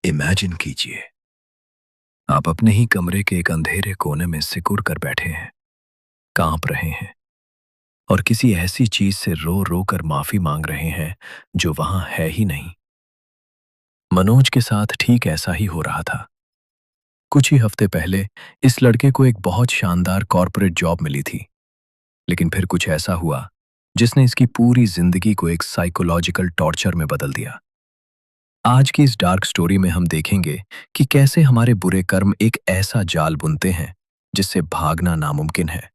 Imagine कीजिए, आप अपने ही कमरे के एक अंधेरे कोने में सिकुड़ कर बैठे हैं, कांप रहे हैं और किसी ऐसी चीज से रो रो कर माफी मांग रहे हैं जो वहां है ही नहीं। मनोज के साथ ठीक ऐसा ही हो रहा था। कुछ ही हफ्ते पहले इस लड़के को एक बहुत शानदार कॉर्पोरेट जॉब मिली थी, लेकिन फिर कुछ ऐसा हुआ जिसने इसकी पूरी जिंदगी को एक साइकोलॉजिकल टॉर्चर में बदल दिया। आज की इस डार्क स्टोरी में हम देखेंगे कि कैसे हमारे बुरे कर्म एक ऐसा जाल बुनते हैं जिससे भागना नामुमकिन है।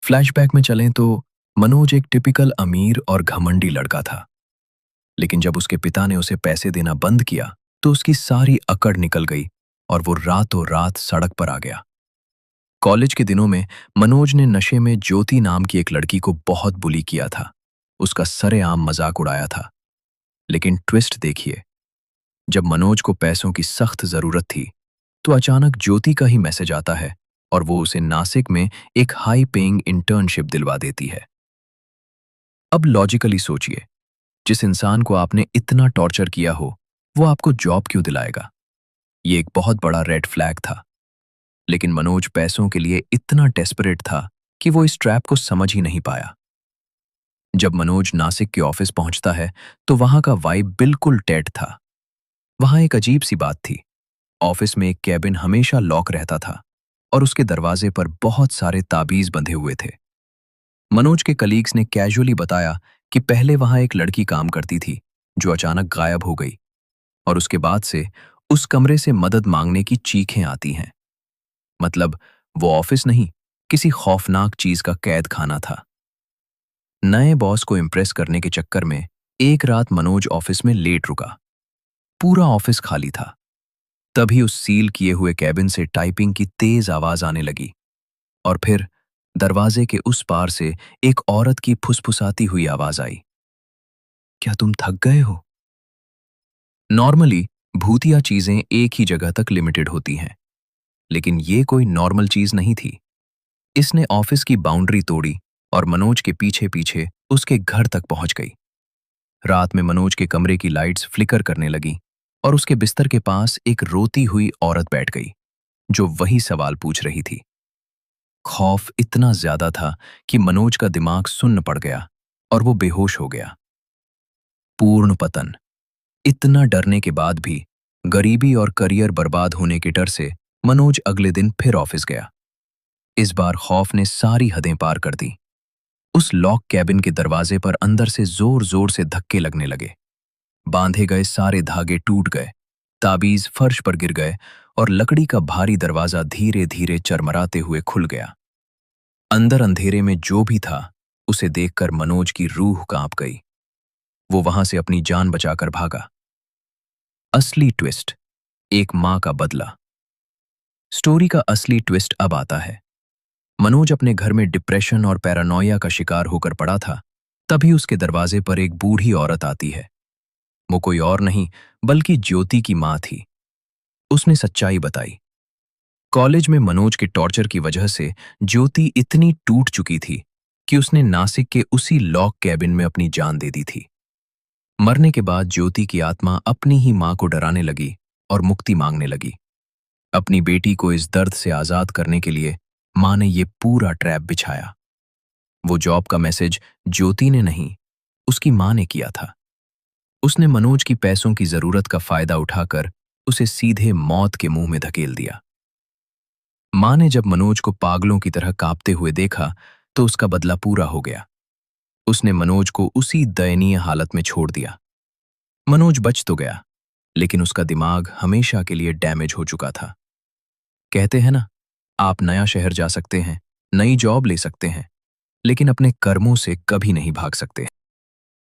फ्लैशबैक में चलें तो मनोज एक टिपिकल अमीर और घमंडी लड़का था, लेकिन जब उसके पिता ने उसे पैसे देना बंद किया तो उसकी सारी अकड़ निकल गई और वो रातों रात सड़क पर आ गया। कॉलेज के दिनों में मनोज ने नशे में ज्योति नाम की एक लड़की को बहुत बुली किया था, उसका सरेआम मजाक उड़ाया था। लेकिन ट्विस्ट देखिए, जब मनोज को पैसों की सख्त जरूरत थी तो अचानक ज्योति का ही मैसेज आता है और वो उसे नासिक में एक हाई पेइंग इंटर्नशिप दिलवा देती है। अब लॉजिकली सोचिए, जिस इंसान को आपने इतना टॉर्चर किया हो वो आपको जॉब क्यों दिलाएगा? ये एक बहुत बड़ा रेड फ्लैग था। लेकिन मनोज पैसों के लिए इतना डेस्परेट था कि वो इस ट्रैप को समझ ही नहीं पाया। जब मनोज नासिक के ऑफिस पहुंचता है तो वहां का वाइब बिल्कुल डेड था। वहां एक अजीब सी बात थी। ऑफिस में एक कैबिन हमेशा लॉक रहता था और उसके दरवाजे पर बहुत सारे ताबीज बंधे हुए थे। मनोज के कलीग्स ने कैजुअली बताया कि पहले वहां एक लड़की काम करती थी जो अचानक गायब हो गई और उसके बाद से उस कमरे से मदद मांगने की चीखें आती हैं। मतलब वो ऑफिस नहीं, किसी खौफनाक चीज का कैद खाना था। नए बॉस को इम्प्रेस करने के चक्कर में एक रात मनोज ऑफिस में लेट रुका। पूरा ऑफिस खाली था। तभी उस सील किए हुए कैबिन से टाइपिंग की तेज आवाज आने लगी और फिर दरवाजे के उस पार से एक औरत की फुसफुसाती हुई आवाज आई, क्या तुम थक गए हो? नॉर्मली भूतिया चीजें एक ही जगह तक लिमिटेड होती हैं, लेकिन ये कोई नॉर्मल चीज नहीं थी। इसने ऑफिस की बाउंड्री तोड़ी और मनोज के पीछे पीछे उसके घर तक पहुंच गई। रात में मनोज के कमरे की लाइट्स फ्लिकर करने लगी और उसके बिस्तर के पास एक रोती हुई औरत बैठ गई जो वही सवाल पूछ रही थी। खौफ इतना ज्यादा था कि मनोज का दिमाग सुन्न पड़ गया और वो बेहोश हो गया। पूर्ण पतन। इतना डरने के बाद भी, गरीबी और करियर बर्बाद होने के डर से मनोज अगले दिन फिर ऑफिस गया। इस बार खौफ ने सारी हदें पार कर दी। उस लॉक कैबिन के दरवाजे पर अंदर से जोर जोर से धक्के लगने लगे। बांधे गए सारे धागे टूट गए, ताबीज फर्श पर गिर गए और लकड़ी का भारी दरवाजा धीरे धीरे चरमराते हुए खुल गया। अंदर अंधेरे में जो भी था उसे देखकर मनोज की रूह कांप गई। वो वहां से अपनी जान बचाकर भागा। असली ट्विस्ट, एक मां का बदला। स्टोरी का असली ट्विस्ट अब आता है। मनोज अपने घर में डिप्रेशन और पैरानोया का शिकार होकर पड़ा था। तभी उसके दरवाजे पर एक बूढ़ी औरत आती है। वो कोई और नहीं बल्कि ज्योति की मां थी। उसने सच्चाई बताई। कॉलेज में मनोज के टॉर्चर की वजह से ज्योति इतनी टूट चुकी थी कि उसने नासिक के उसी लॉक कैबिन में अपनी जान दे दी थी। मरने के बाद ज्योति की आत्मा अपनी ही मां को डराने लगी और मुक्ति मांगने लगी। अपनी बेटी को इस दर्द से आजाद करने के लिए मां ने ये पूरा ट्रैप बिछाया। वो जॉब का मैसेज ज्योति ने नहीं, उसकी मां ने किया था। उसने मनोज की पैसों की जरूरत का फायदा उठाकर उसे सीधे मौत के मुंह में धकेल दिया। मां ने जब मनोज को पागलों की तरह कांपते हुए देखा तो उसका बदला पूरा हो गया। उसने मनोज को उसी दयनीय हालत में छोड़ दिया। मनोज बच तो गया, लेकिन उसका दिमाग हमेशा के लिए डैमेज हो चुका था। कहते हैं ना, आप नया शहर जा सकते हैं, नई जॉब ले सकते हैं, लेकिन अपने कर्मों से कभी नहीं भाग सकते।